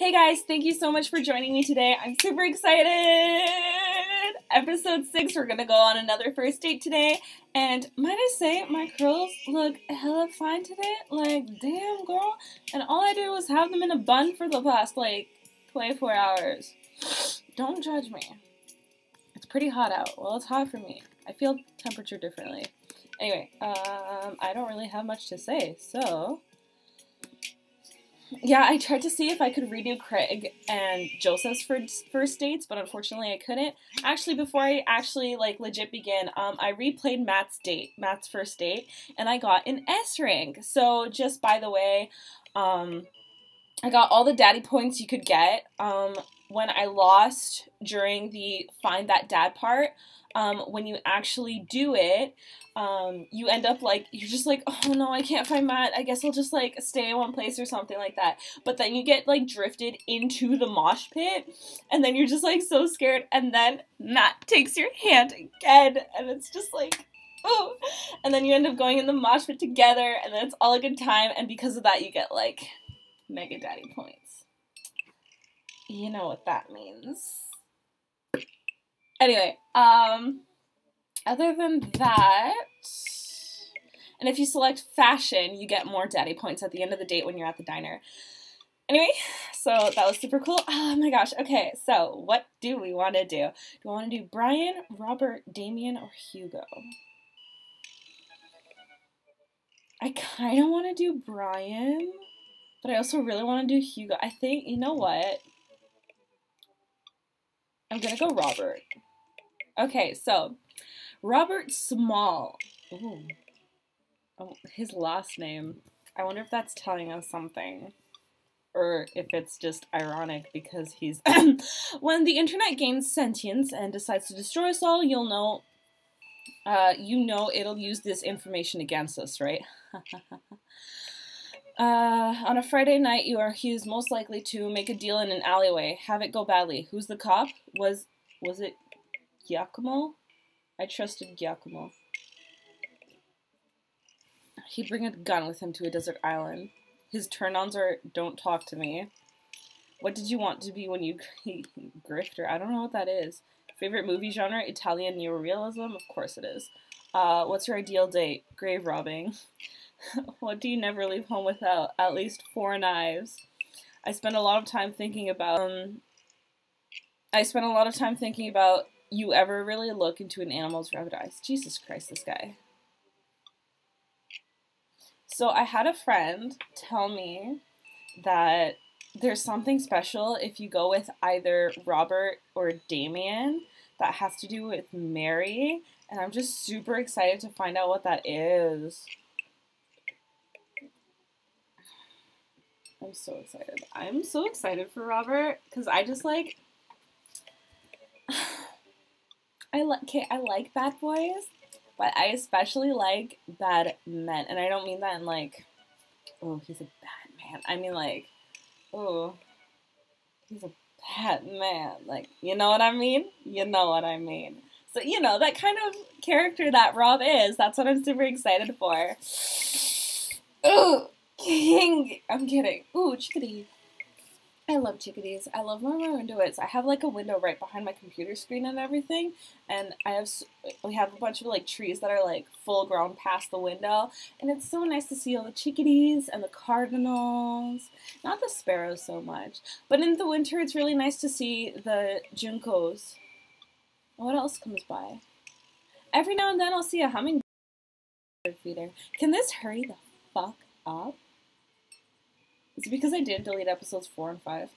Hey guys, thank you so much for joining me today. I'm super excited! Episode 6, we're gonna go on another first date today. And might I say, my curls look hella fine today. Like, damn girl. And all I did was have them in a bun for the past, 24 hours. Don't judge me. It's pretty hot out. Well, it's hot for me. I feel temperature differently. Anyway, I don't really have much to say, so... Yeah, I tried to see if I could redo Craig and Joseph's first dates, but unfortunately I couldn't. Actually, before I legit begin, I replayed Matt's first date, and I got an S rank. So just by the way, I got all the daddy points you could get. When I lost during the find that dad part, when you actually do it, you end up you're just like, oh no, I can't find Matt. I guess I'll just stay in one place or something like that. But then you get drifted into the mosh pit, and then you're just so scared, and then Matt takes your hand again, and it's just oh, and then you end up going in the mosh pit together, and then it's all a good time, and because of that you get mega daddy points. You know what that means. Anyway, other than that, and if you select fashion, you get more daddy points at the end of the date when you're at the diner. Anyway, so that was super cool. Oh my gosh, okay, so what do we want to do? Do we want to do Brian, Robert, Damien, or Hugo? I kind of want to do Brian, but I also really want to do Hugo. I think, you know what? I'm gonna go Robert. Okay, so Robert Small. Ooh. Oh, his last name. I wonder if that's telling us something. Or if it's just ironic because he's... When the internet gains sentience and decides to destroy us all, you'll know... you know it'll use this information against us, right? On a Friday night, you are accused most likely to make a deal in an alleyway. Have it go badly. Who's the cop? Was it Giacomo? I trusted Giacomo. He'd bring a gun with him to a desert island. His turn-ons are, don't talk to me. What did you want to be when you grifter? I don't know what that is. Favorite movie genre? Italian neorealism? Of course it is. What's your ideal date? Grave robbing. What do you never leave home without? At least 4 knives. I spend a lot of time thinking about, you ever really look into an animal's rabbit eyes. Jesus Christ, this guy. So I had a friend tell me that there's something special if you go with either Robert or Damien that has to do with Mary, and I'm just super excited to find out what that is. I'm so excited. I'm so excited for Robert, because I just I like bad boys, but I especially like bad men. And I don't mean that in oh, he's a bad man. I mean oh, he's a bad man. You know what I mean? You know what I mean. So, you know, that kind of character that Rob is, that's what I'm super excited for. Ooh, king! I'm kidding. Ooh, chickadee. I love chickadees. I love where my window is. I have a window right behind my computer screen and everything, and we have a bunch of trees that are full grown past the window, and it's so nice to see all the chickadees and the cardinals. Not the sparrows so much, but in the winter it's really nice to see the juncos. What else comes by? Every now and then I'll see a hummingbird feeder. Can this hurry the fuck up? Is it because I didn't delete episodes 4 and 5?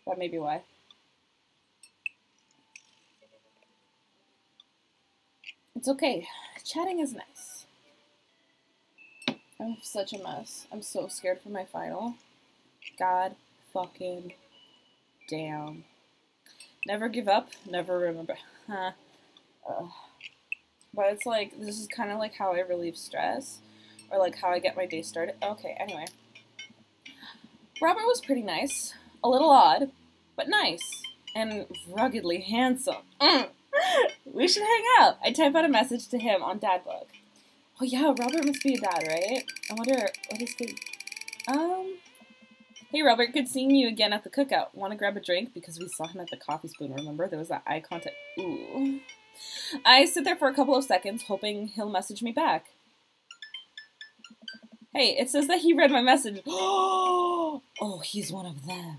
That may be why. It's okay. Chatting is nice. I'm such a mess. I'm so scared for my final. God fucking damn. Never give up, never remember. But it's this is kind of how I relieve stress. Or how I get my day started. Okay, anyway. Robert was pretty nice. A little odd, but nice. And ruggedly handsome. We should hang out. I type out a message to him on Dadbook. Oh yeah, Robert must be a dad, right? I wonder what is good. Hey, Robert, good seeing you again at the cookout. Want to grab a drink? Because we saw him at the coffee spoon, remember? There was that eye contact. Ooh. I sit there for a couple of seconds, hoping he'll message me back. Hey, it says that he read my message. Oh, he's one of them.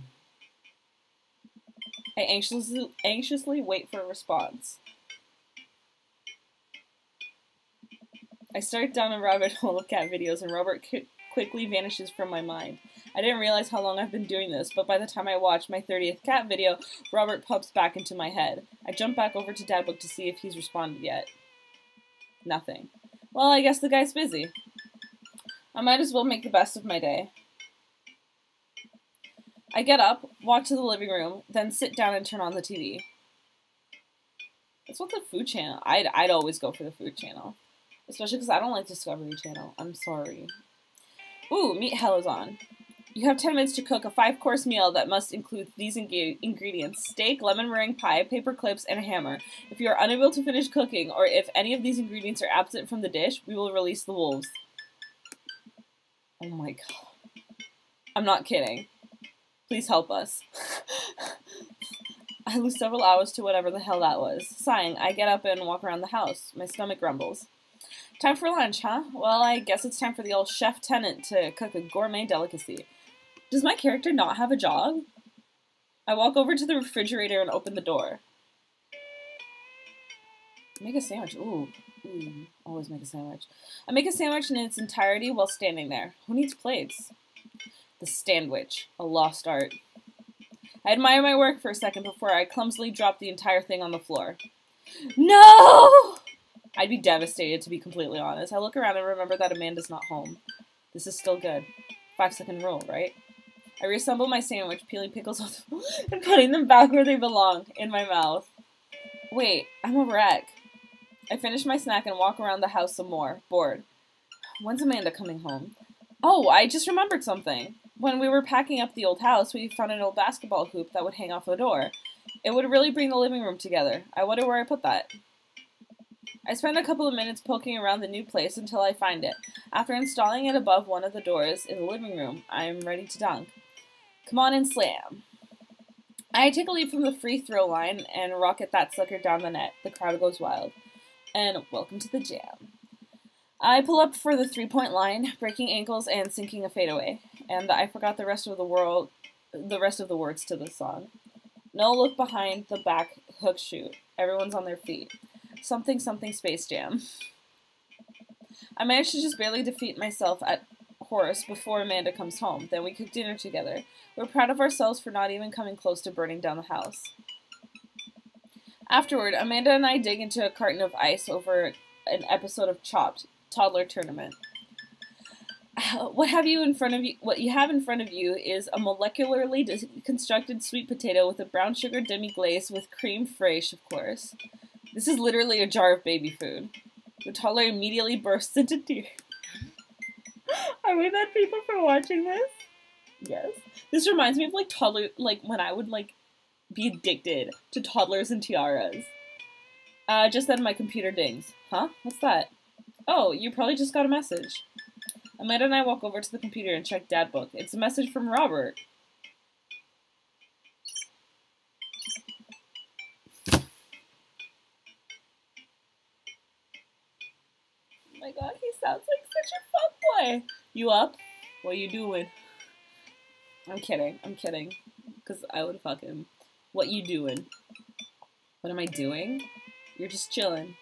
I anxiously wait for a response. I start down a rabbit hole of cat videos, and Robert quickly vanishes from my mind. I didn't realize how long I've been doing this, but by the time I watch my 30th cat video, Robert pops back into my head. I jump back over to Dadbook to see if he's responded yet. Nothing. Well, I guess the guy's busy. I might as well make the best of my day. I get up, walk to the living room, then sit down and turn on the TV. It's what the Food Channel. I'd always go for the Food Channel. Especially because I don't like Discovery Channel. I'm sorry. Ooh, Meat Hell is on. You have 10 minutes to cook a 5-course meal that must include these ingredients: steak, lemon meringue pie, paper clips, and a hammer. If you are unable to finish cooking, or if any of these ingredients are absent from the dish, we will release the wolves. Oh my god. I'm not kidding. Please help us. I lose several hours to whatever the hell that was. Sighing, I get up and walk around the house. My stomach grumbles. Time for lunch, huh? Well, I guess it's time for the old chef tenant to cook a gourmet delicacy. Does my character not have a job? I walk over to the refrigerator and open the door. Make a sandwich. Ooh, always make a sandwich. I make a sandwich in its entirety while standing there. Who needs plates? The Standwich, a lost art. I admire my work for a second before I clumsily drop the entire thing on the floor. No! I'd be devastated, to be completely honest. I look around and remember that Amanda's not home. This is still good. 5-second rule, right? I reassemble my sandwich, peeling pickles off and putting them back where they belong, in my mouth. Wait, I'm a wreck. I finish my snack and walk around the house some more, bored. When's Amanda coming home? Oh, I just remembered something. When we were packing up the old house, we found an old basketball hoop that would hang off a door. It would really bring the living room together. I wonder where I put that. I spend a couple of minutes poking around the new place until I find it. After installing it above one of the doors in the living room, I am ready to dunk. Come on and slam. I take a leap from the free throw line and rocket that sucker down the net. The crowd goes wild. And welcome to the jam. I pull up for the three-point line, breaking ankles and sinking a fadeaway. And I forgot the rest of the words to this song. No look behind the back hook shoot. Everyone's on their feet. Something something Space Jam. I managed to just barely defeat myself at horse before Amanda comes home. Then we cook dinner together. We're proud of ourselves for not even coming close to burning down the house. Afterward, Amanda and I dig into a carton of ice over an episode of Chopped, Toddler Tournament. What you have in front of you is a molecularly constructed sweet potato with a brown sugar demi-glace with creme fraiche, of course. This is literally a jar of baby food. The toddler immediately bursts into tears. Are we bad people for watching this? Yes. This reminds me of when I would be addicted to toddlers and tiaras. Just then my computer dings. Huh? What's that? Oh, you probably just got a message. Amanda and I walk over to the computer and check Dadbook. It's a message from Robert. Oh my god, he sounds like such a fuckboy. You up? What you doing? I'm kidding. Because I would fuck him. What you doing? What am I doing? You're just chilling.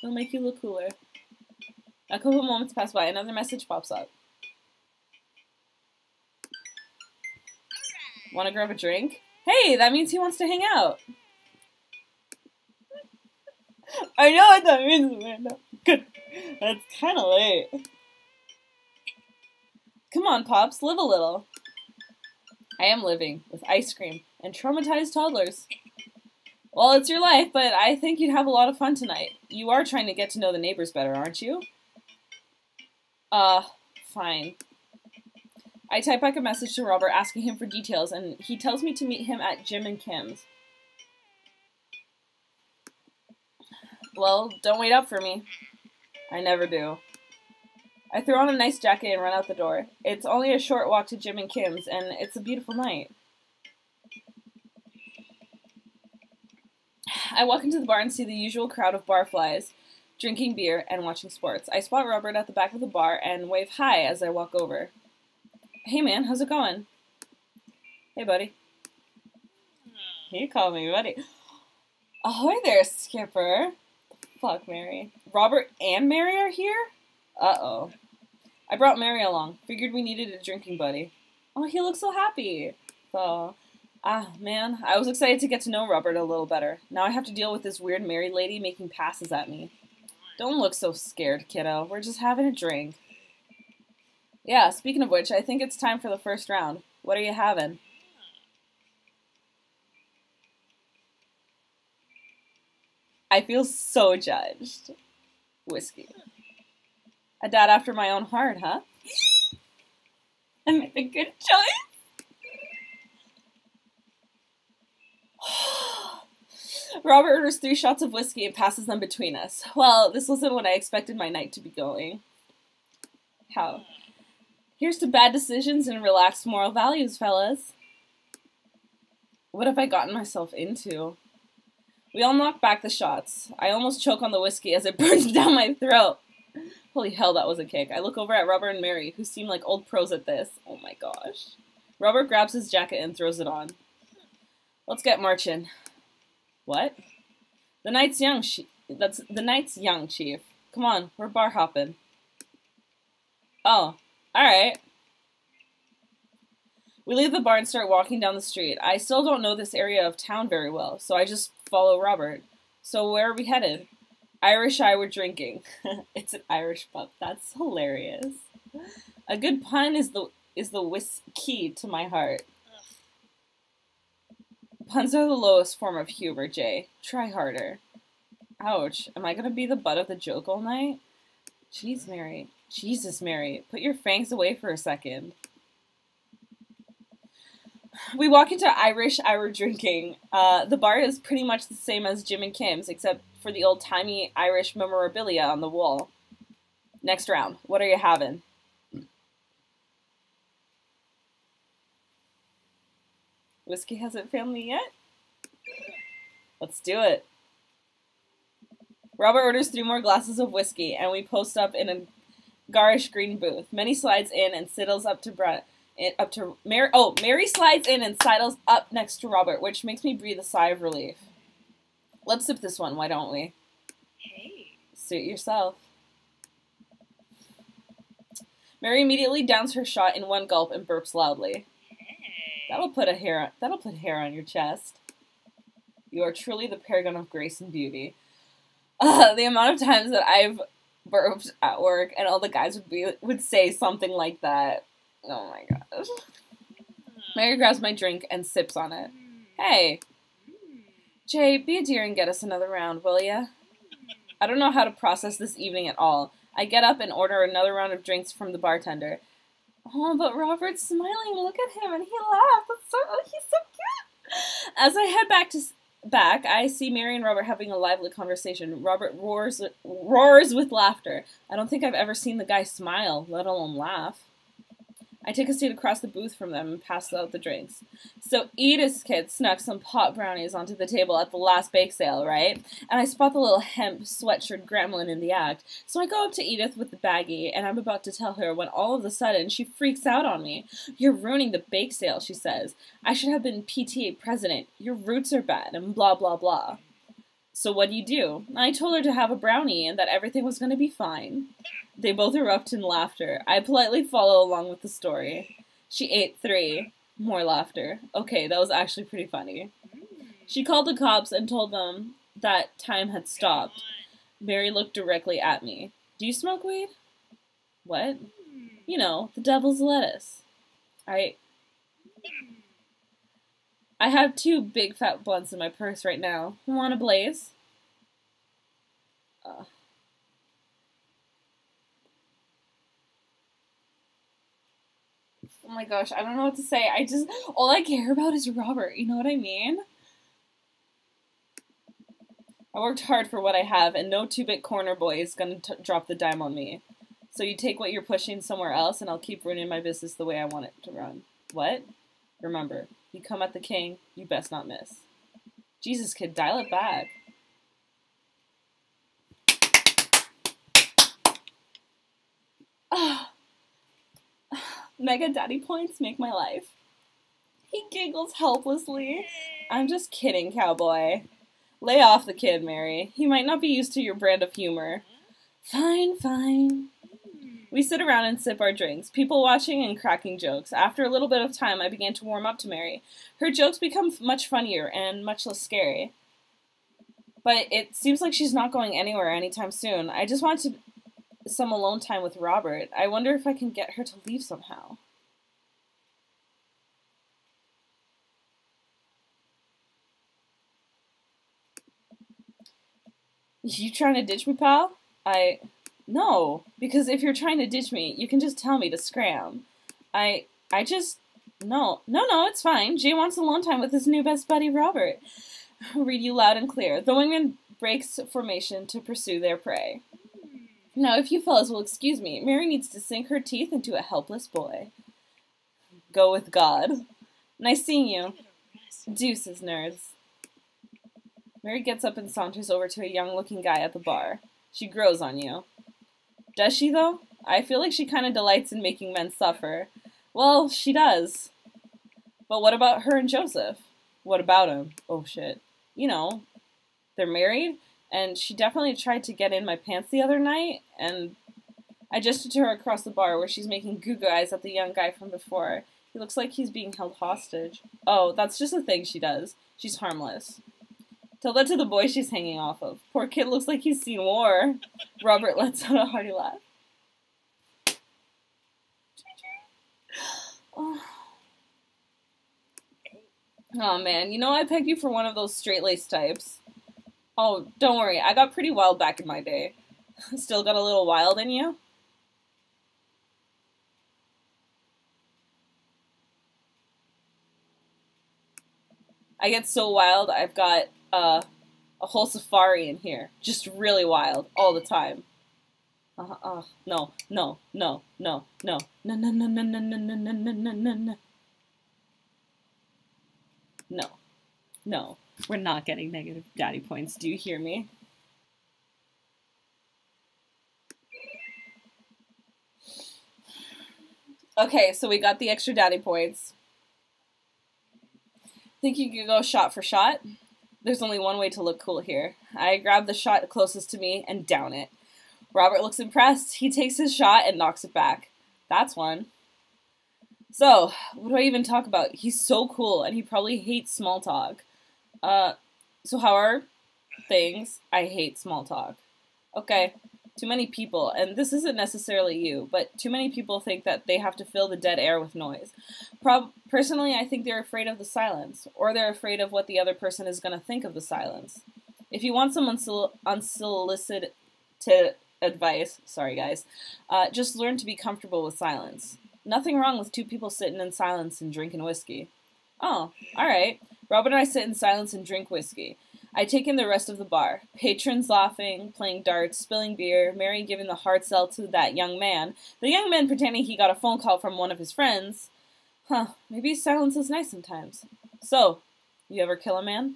It'll make you look cooler. A couple moments pass by. Another message pops up. Want to grab a drink? Hey, that means he wants to hang out. I know what that means, Amanda. Good. That's kind of late. Come on, Pops, live a little. I am living with ice cream and traumatized toddlers. Well, it's your life, but I think you'd have a lot of fun tonight. You are trying to get to know the neighbors better, aren't you? Fine. I type back a message to Robert asking him for details, and he tells me to meet him at Jim and Kim's. Well, don't wait up for me. I never do. I throw on a nice jacket and run out the door. It's only a short walk to Jim and Kim's, and it's a beautiful night. I walk into the bar and see the usual crowd of barflies, drinking beer and watching sports. I spot Robert at the back of the bar and wave hi as I walk over. Hey man, how's it going? Hey buddy. You call me buddy. Ahoy there, Skipper. Fuck, Mary. Robert and Mary are here? Uh-oh. I brought Mary along. Figured we needed a drinking buddy. Oh, he looks so happy. So, man, I was excited to get to know Robert a little better. Now I have to deal with this weird married lady making passes at me. Don't look so scared, kiddo. We're just having a drink. Yeah, speaking of which, I think it's time for the first round. What are you having? I feel so judged. Whiskey. A dad after my own heart, huh? I made a good choice. Robert orders 3 shots of whiskey and passes them between us. Well, this wasn't what I expected my night to be going. How? Here's to bad decisions and relaxed moral values, fellas. What have I gotten myself into? We all knock back the shots. I almost choke on the whiskey as it burns down my throat. Holy hell, that was a kick. I look over at Robert and Mary, who seem like old pros at this. Oh my gosh. Robert grabs his jacket and throws it on. Let's get marching. What? The night's young, the night's young, Chief. Come on, we're bar hopping. Oh, alright. We leave the bar and start walking down the street. I still don't know this area of town very well, so I just follow Robert. So where are we headed? Irish Eye we're drinking. It's an Irish pub. That's hilarious. A good pun is the Whis-key to my heart. Puns are the lowest form of humor, Jay. Try harder. Ouch. Am I gonna be the butt of the joke all night? Jeez, Mary. Jesus, Mary. Put your fangs away for a second. We walk into Irish Eye we're drinking. The bar is pretty much the same as Jim and Kim's, except for the old-timey Irish memorabilia on the wall. Next round. What are you having? Whiskey hasn't found me yet? Let's do it. Robert orders 3 more glasses of whiskey, and we post up in a garish green booth. Mary slides in and sidles up to Mary. Oh, Mary slides in and sidles up next to Robert, which makes me breathe a sigh of relief. Let's sip this one, why don't we? Hey. Suit yourself. Mary immediately downs her shot in one gulp and burps loudly. Hey. That'll put hair on your chest. You are truly the paragon of grace and beauty. The amount of times that I've burped at work and all the guys would say something like that. Oh my gosh. Mary grabs my drink and sips on it. Hey. Jay, be a dear and get us another round, will ya? I don't know how to process this evening at all. I get up and order another round of drinks from the bartender. Oh, but Robert's smiling. Look at him, and he laughed. He's so cute. As I head back, I see Mary and Robert having a lively conversation. Robert roars with laughter. I don't think I've ever seen the guy smile, let alone laugh. I take a seat across the booth from them and pass out the drinks. So Edith's kid snuck some pot brownies onto the table at the last bake sale, right? And I spot the little hemp sweatshirt gremlin in the act. So I go up to Edith with the baggie, and I'm about to tell her when all of a sudden she freaks out on me. You're ruining the bake sale, she says. I should have been PTA president. Your roots are bad, and blah, blah, blah. So what do? I told her to have a brownie and that everything was going to be fine. They both erupt in laughter. I politely follow along with the story. She ate 3. More laughter. Okay, that was actually pretty funny. She called the cops and told them that time had stopped. Mary looked directly at me. Do you smoke weed? What? You know, the devil's lettuce. I have 2 big fat blunts in my purse right now. Want a blaze? Oh my gosh, I don't know what to say. All I care about is Robert, you know what I mean? I worked hard for what I have, and no 2-bit corner boy is gonna drop the dime on me. So you take what you're pushing somewhere else, and I'll keep running my business the way I want it to run. What? Remember, you come at the king, you best not miss. Jesus, kid, dial it back. Mega daddy points make my life. He giggles helplessly. I'm just kidding, cowboy. Lay off the kid, Mary. He might not be used to your brand of humor. Fine, fine. We sit around and sip our drinks, people watching and cracking jokes. After a little bit of time, I began to warm up to Mary. Her jokes become much funnier and much less scary. But it seems like she's not going anywhere anytime soon. I just want some alone time with Robert. I wonder if I can get her to leave somehow. You trying to ditch me, pal? No, because if you're trying to ditch me, you can just tell me to scram. No, it's fine. Jay wants alone time with his new best buddy, Robert. Read you loud and clear. The wingman breaks formation to pursue their prey. Now, if you fellas will excuse me, Mary needs to sink her teeth into a helpless boy. Go with God. Nice seeing you. Deuces, nerds. Mary gets up and saunters over to a young-looking guy at the bar. She grows on you. Does she, though? I feel like she kind of delights in making men suffer. Well, she does. But what about her and Joseph? What about him? Oh, shit. You know, they're married, and she definitely tried to get in my pants the other night, and I gestured to her across the bar where she's making goo-goo eyes at the young guy from before. He looks like he's being held hostage. Oh, that's just a thing she does. She's harmless. Tell that to the boy she's hanging off of. Poor kid looks like he's seen war. Robert lets out a hearty laugh. Oh man, you know I pegged you for one of those straight-laced types. Oh, don't worry, I got pretty wild back in my day. Still got a little wild in you? I get so wild, I've got a whole safari in here. Just really wild, all the time. No, no, no, no, no, no, no, no, no, no, no, no, no, no, no, no, no. No, no, we're not getting negative daddy points. Do you hear me? Okay, so we got the extra daddy points. Think you could go shot for shot? There's only one way to look cool here. I grab the shot closest to me and down it. Robert looks impressed. He takes his shot and knocks it back. That's one. So, what do I even talk about? He's so cool, and he probably hates small talk. So how are things? I hate small talk. Okay, too many people, and this isn't necessarily you, but too many people think that they have to fill the dead air with noise. Personally, I think they're afraid of the silence, or they're afraid of what the other person is going to think of the silence. If you want some unsolicited advice, sorry guys, just learn to be comfortable with silence. Nothing wrong with two people sitting in silence and drinking whiskey. Oh, alright. Robert and I sit in silence and drink whiskey. I take in the rest of the bar. Patrons laughing, playing darts, spilling beer, Mary giving the hard sell to that young man, the young man pretending he got a phone call from one of his friends. Maybe silence is nice sometimes. So, you ever kill a man?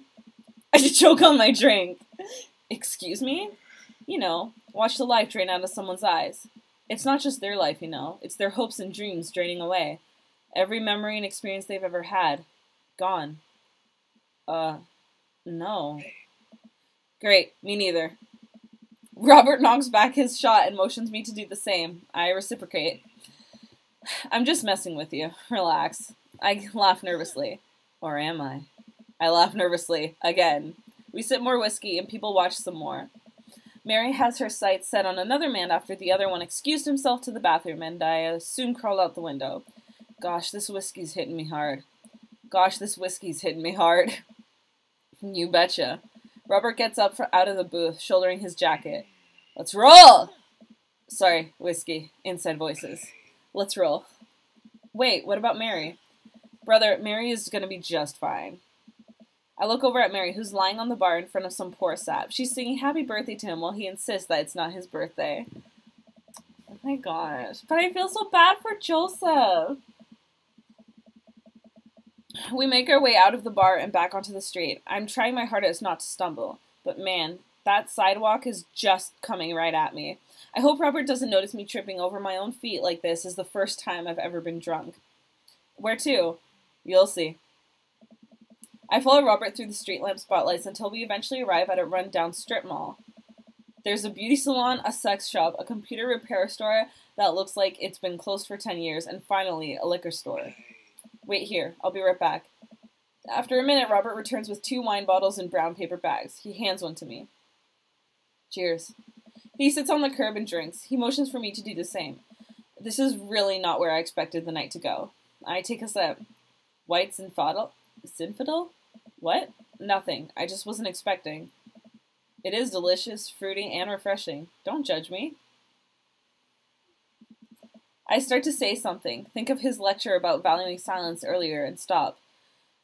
I choke on my drink. Excuse me? You know, watch the life drain out of someone's eyes. It's not just their life, you know. It's their hopes and dreams draining away. Every memory and experience they've ever had. Gone. No. Great, me neither. Robert knocks back his shot and motions me to do the same. I reciprocate. I'm just messing with you. Relax. I laugh nervously. Or am I? I laugh nervously. Again. We sip more whiskey and people watch some more. Mary has her sights set on another man after the other one excused himself to the bathroom, and I soon crawled out the window. Gosh, this whiskey's hitting me hard. Gosh, this whiskey's hitting me hard. You betcha. Robert gets up out of the booth, shouldering his jacket. Let's roll! Sorry, whiskey. Inside voices. Let's roll. Wait, what about Mary? Brother, Mary is gonna be just fine. I look over at Mary, who's lying on the bar in front of some poor sap. She's singing happy birthday to him while he insists that it's not his birthday. Oh my gosh. But I feel so bad for Joseph. We make our way out of the bar and back onto the street. I'm trying my hardest not to stumble. But man, that sidewalk is just coming right at me. I hope Robert doesn't notice me tripping over my own feet like this is the first time I've ever been drunk. Where to? You'll see. I follow Robert through the street lamp spotlights until we eventually arrive at a run-down strip mall. There's a beauty salon, a sex shop, a computer repair store that looks like it's been closed for 10 years, and finally, a liquor store. Wait here, I'll be right back. After a minute, Robert returns with 2 wine bottles in brown paper bags. He hands one to me. Cheers. He sits on the curb and drinks. He motions for me to do the same. This is really not where I expected the night to go. I take a sip. White Zinfandel? Zinfandel? What? Nothing. I just wasn't expecting. It is delicious, fruity, and refreshing. Don't judge me. I start to say something, think of his lecture about valuing silence earlier, and stop.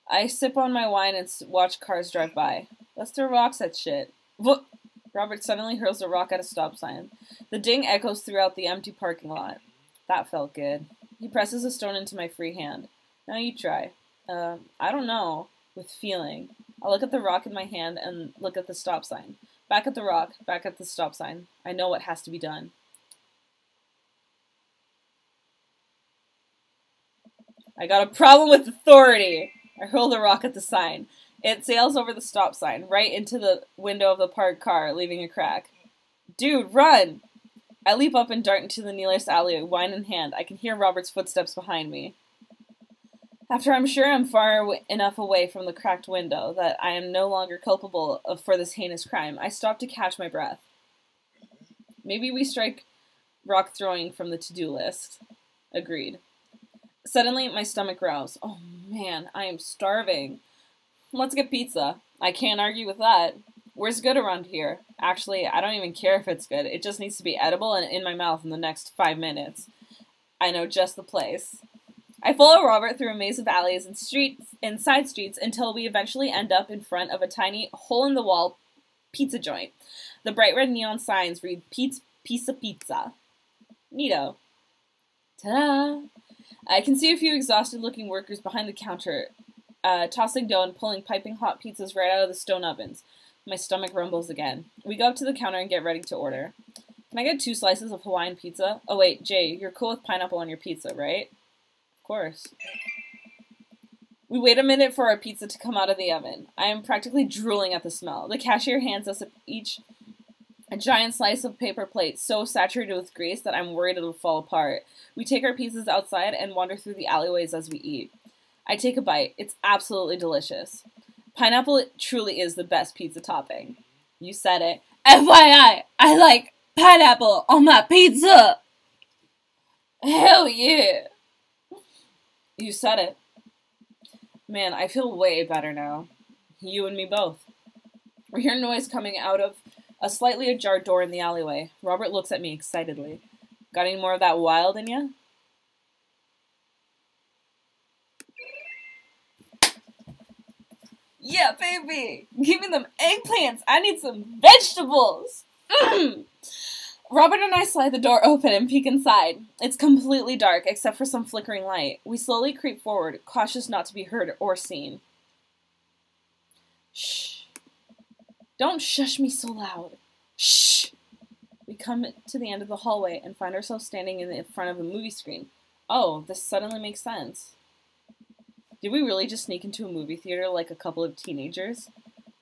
I sip on my wine and watch cars drive by. Let's throw rocks at shit. What? Robert suddenly hurls a rock at a stop sign. The ding echoes throughout the empty parking lot. That felt good. He presses a stone into my free hand. Now you try. I don't know. With feeling. I look at the rock in my hand and look at the stop sign. Back at the rock, back at the stop sign. I know what has to be done. I got a problem with authority. I hurl the rock at the sign. It sails over the stop sign, right into the window of the parked car, leaving a crack. Dude, run! I leap up and dart into the nearest alleyway, wine in hand. I can hear Robert's footsteps behind me. After I'm sure I'm far enough away from the cracked window that I am no longer culpable for this heinous crime, I stop to catch my breath. Maybe we strike rock throwing from the to-do list. Agreed. Suddenly, my stomach growls. Oh man, I am starving. Let's get pizza. I can't argue with that. Where's good around here? Actually, I don't even care if it's good. It just needs to be edible and in my mouth in the next 5 minutes. I know just the place. I follow Robert through a maze of alleys and streets and side streets until we eventually end up in front of a tiny, hole-in-the-wall pizza joint. The bright red neon signs read Pizza Pizza. Neato. Ta-da! I can see a few exhausted-looking workers behind the counter, tossing dough and pulling piping hot pizzas right out of the stone ovens. My stomach rumbles again. We go up to the counter and get ready to order. Can I get 2 slices of Hawaiian pizza? Oh wait, Jay, you're cool with pineapple on your pizza, right? Of course. We wait a minute for our pizza to come out of the oven. I am practically drooling at the smell. The cashier hands us each a giant slice of paper plate so saturated with grease that I'm worried it'll fall apart. We take our pizzas outside and wander through the alleyways as we eat. I take a bite. It's absolutely delicious. Pineapple truly is the best pizza topping. You said it. FYI, I like pineapple on my pizza! Hell yeah! You said it. Man, I feel way better now. You and me both. We hear noise coming out of a slightly ajar door in the alleyway. Robert looks at me excitedly. Got any more of that wild in ya? Yeah, baby! Give me them eggplants! I need some vegetables! Robert and I slide the door open and peek inside. It's completely dark, except for some flickering light. We slowly creep forward, cautious not to be heard or seen. Shh. Don't shush me so loud. Shh. We come to the end of the hallway and find ourselves standing in front of a movie screen. Oh, this suddenly makes sense. Did we really just sneak into a movie theater like a couple of teenagers?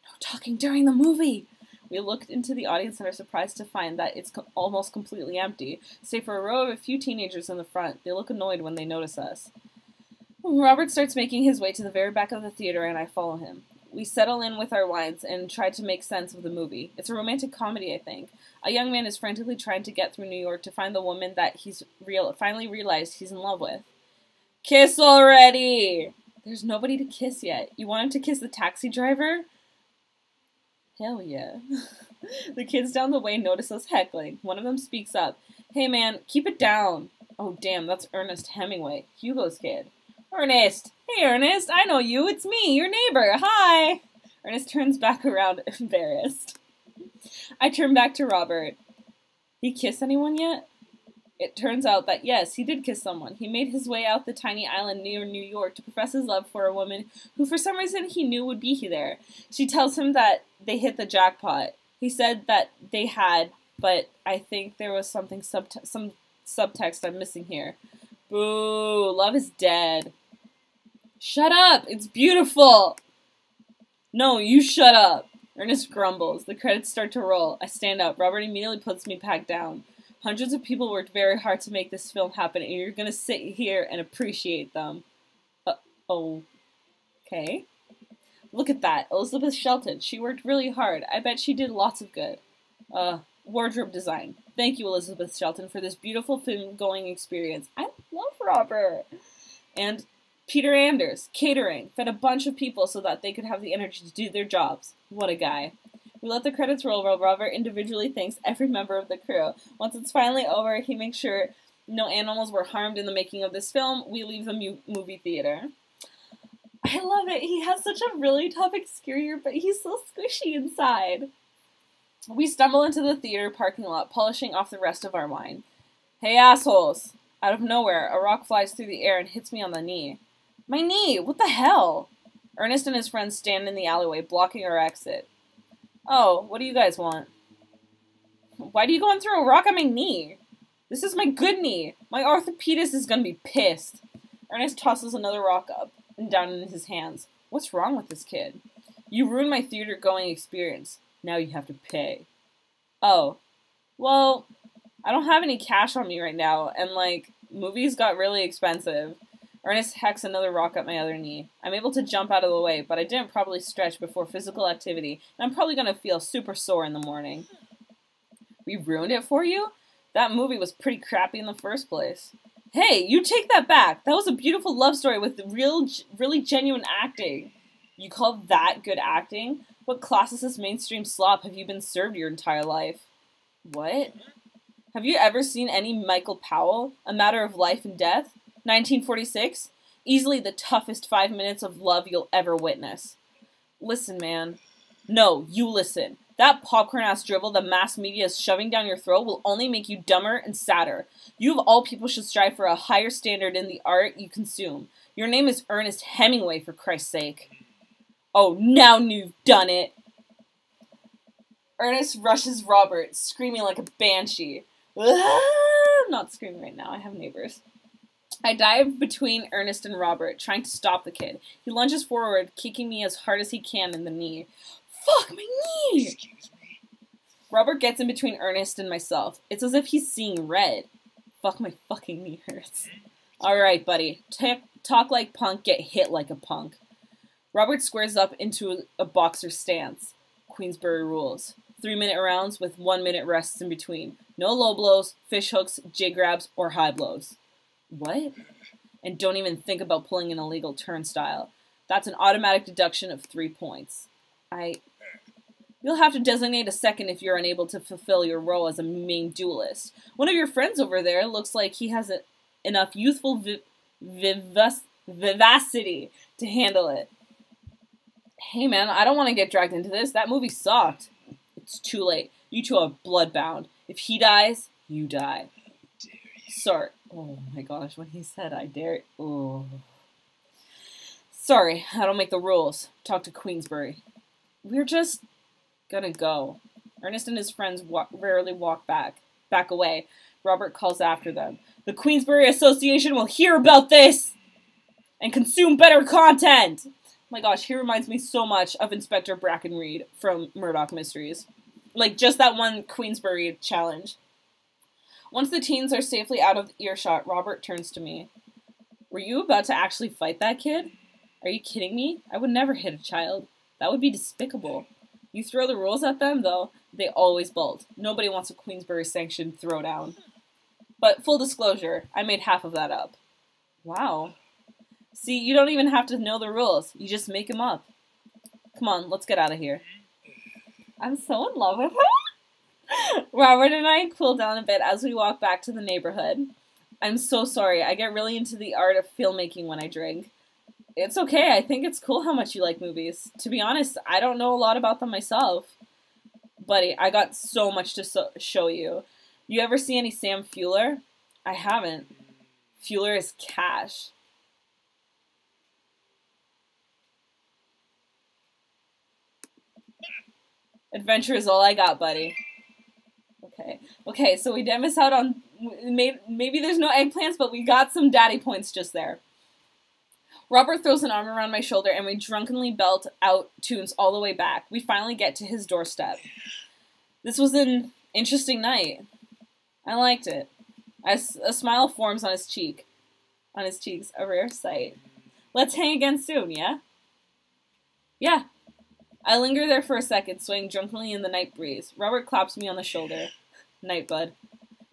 No talking during the movie! We looked into the audience and are surprised to find that it's almost completely empty, save for a row of a few teenagers in the front. They look annoyed when they notice us. Robert starts making his way to the very back of the theater and I follow him. We settle in with our wines and try to make sense of the movie. It's a romantic comedy, I think. A young man is frantically trying to get through New York to find the woman that he's finally realized he's in love with. Kiss already! There's nobody to kiss yet. You want him to kiss the taxi driver? Hell yeah. The kids down the way notice us heckling. One of them speaks up. Hey man, keep it down. Oh damn, that's Ernest Hemingway, Hugo's kid. Ernest! Hey Ernest, I know you, it's me, your neighbor, hi! Ernest turns back around, embarrassed. I turn back to Robert. He kissed anyone yet? It turns out that yes, he did kiss someone. He made his way out the tiny island near New York to profess his love for a woman who for some reason he knew would be there. She tells him that they hit the jackpot. He said that they had, but I think there was some subtext I'm missing here. Boo, love is dead. Shut up, it's beautiful. No, you shut up. Ernest grumbles. The credits start to roll. I stand up. Robert immediately puts me back down. Hundreds of people worked very hard to make this film happen, and you're gonna sit here and appreciate them. Okay. Look at that. Elizabeth Shelton. She worked really hard. I bet she did lots of good. Wardrobe design. Thank you, Elizabeth Shelton, for this beautiful film-going experience. I love Robert. And Peter Anders. Catering. Fed a bunch of people so that they could have the energy to do their jobs. What a guy. We let the credits roll while Robert individually thanks every member of the crew. Once it's finally over, he makes sure no animals were harmed in the making of this film. We leave the movie theater. I love it. He has such a really tough exterior, but he's so squishy inside. We stumble into the theater parking lot, polishing off the rest of our wine. Hey, assholes! Out of nowhere, a rock flies through the air and hits me on the knee. My knee! What the hell? Ernest and his friends stand in the alleyway, blocking our exit. Oh, what do you guys want? Why do you go and throw a rock at my knee? This is my good knee. My orthopedist is gonna be pissed. Ernest tosses another rock up and down in his hands. What's wrong with this kid? You ruined my theater-going experience. Now you have to pay. Oh. Well, I don't have any cash on me right now, and, movies got really expensive. Ernest hacks another rock at my other knee. I'm able to jump out of the way, but I didn't properly stretch before physical activity, and I'm probably going to feel super sore in the morning. We ruined it for you? That movie was pretty crappy in the first place. Hey, you take that back! That was a beautiful love story with really genuine acting. You call that good acting? What classicist mainstream slop have you been served your entire life? What? Have you ever seen any Michael Powell? A Matter of Life and Death? 1946? Easily the toughest 5 minutes of love you'll ever witness. Listen, man. No, you listen. That popcorn-ass dribble the mass media is shoving down your throat will only make you dumber and sadder. You of all people should strive for a higher standard in the art you consume. Your name is Ernest Hemingway, for Christ's sake. Oh, now you've done it! Ernest rushes Robert, screaming like a banshee. I'm not screaming right now, I have neighbors. I dive between Ernest and Robert, trying to stop the kid. He lunges forward, kicking me as hard as he can in the knee. Fuck, my knee! Excuse me. Robert gets in between Ernest and myself. It's as if he's seeing red. Fuck, my fucking knee hurts. Alright, buddy. Talk like punk, get hit like a punk. Robert squares up into a boxer stance. Queensberry rules. 3-minute rounds with 1-minute rests in between. No low blows, fish hooks, jig grabs, or high blows. What? And don't even think about pulling an illegal turnstile. That's an automatic deduction of 3 points. You'll have to designate a second if you're unable to fulfill your role as a main duelist. One of your friends over there looks like he has enough youthful vivacity to handle it. Hey man, I don't want to get dragged into this. That movie sucked. It's too late. You two are bloodbound. If he dies, you die. Sorry. Oh my gosh, when he said I dare... Oh. Sorry, I don't make the rules. Talk to Queensberry. We're just gonna go. Ernest and his friends rarely walk back away. Robert calls after them. The Queensberry Association will hear about this and consume better content! Oh my gosh, he reminds me so much of Inspector Brackenreed from Murdoch Mysteries. Like, just that one Queensberry challenge. Once the teens are safely out of earshot, Robert turns to me. Were you about to actually fight that kid? Are you kidding me? I would never hit a child. That would be despicable. You throw the rules at them, though, they always bolt. Nobody wants a Queensberry-sanctioned throwdown. But full disclosure, I made half of that up. Wow. See, you don't even have to know the rules. You just make them up. Come on, let's get out of here. I'm so in love with him. Robert and I cool down a bit as we walk back to the neighborhood. I'm so sorry. I get really into the art of filmmaking when I drink. It's okay. I think it's cool how much you like movies. To be honest, I don't know a lot about them myself. Buddy, I got so much to show you. You ever see any Sam Fuller? I haven't. Fuller is cash. Adventure is all I got, buddy. Okay, so we didn't miss out on... Maybe there's no eggplants, but we got some daddy points just there. Robert throws an arm around my shoulder, and we drunkenly belt out tunes all the way back. We finally get to his doorstep. This was an interesting night. I liked it. A smile forms on his cheek. On his cheeks, a rare sight. Let's hang again soon, yeah? Yeah. I linger there for a second, swaying drunkenly in the night breeze. Robert claps me on the shoulder. Night, bud.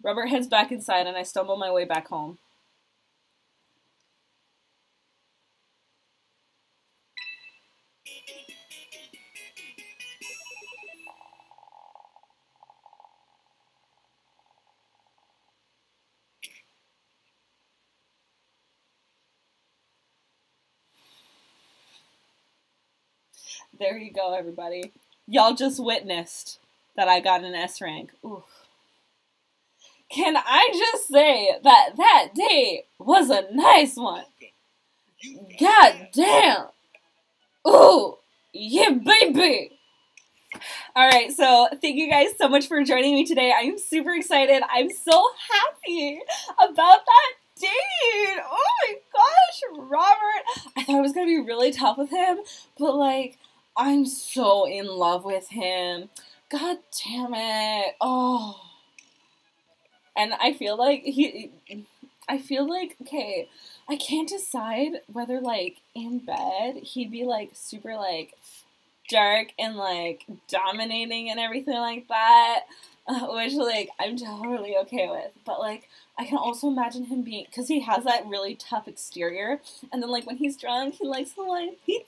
Robert heads back inside, and I stumble my way back home. There you go, everybody. Y'all just witnessed that I got an S rank. Oof. Can I just say that that day was a nice one? God damn. Ooh, yeah, baby. Alright, so thank you guys so much for joining me today. I'm super excited. I'm so happy about that date. Oh my gosh, Robert. I thought it was going to be really tough with him, but like, I'm so in love with him. God damn it. Oh. And I feel like okay, I can't decide whether, like, in bed, he'd be, like, super, like, dark and, like, dominating and everything like that, which, like, I'm totally okay with. But, like, I can also imagine him being, because he has that really tough exterior, and then, like, when he's drunk, he likes Hawaiian pizza,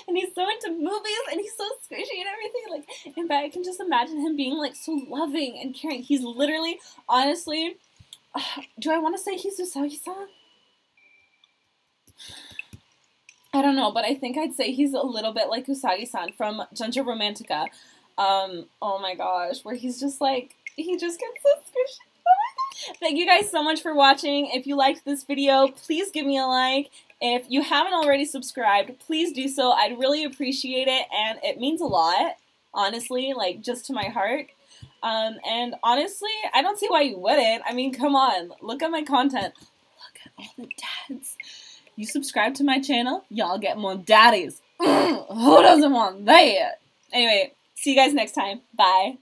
and he's so into movies, and he's so squishy and everything. Like, in bed, I can just imagine him being, like, so loving and caring. He's literally, honestly, do I want to say he's Usagi-san? I don't know, but I think I'd say he's a little bit like Usagi-san from Junjo Romantica. Oh my gosh, where he's just like, he just gets so squishy. Thank you guys so much for watching. If you liked this video, please give me a like. If you haven't already subscribed, please do so. I'd really appreciate it, and it means a lot, honestly, like, just to my heart. And honestly, I don't see why you wouldn't. I mean, come on, look at my content. Look at all the dads. You subscribe to my channel, y'all get more daddies. Who doesn't want that? Anyway, see you guys next time. Bye.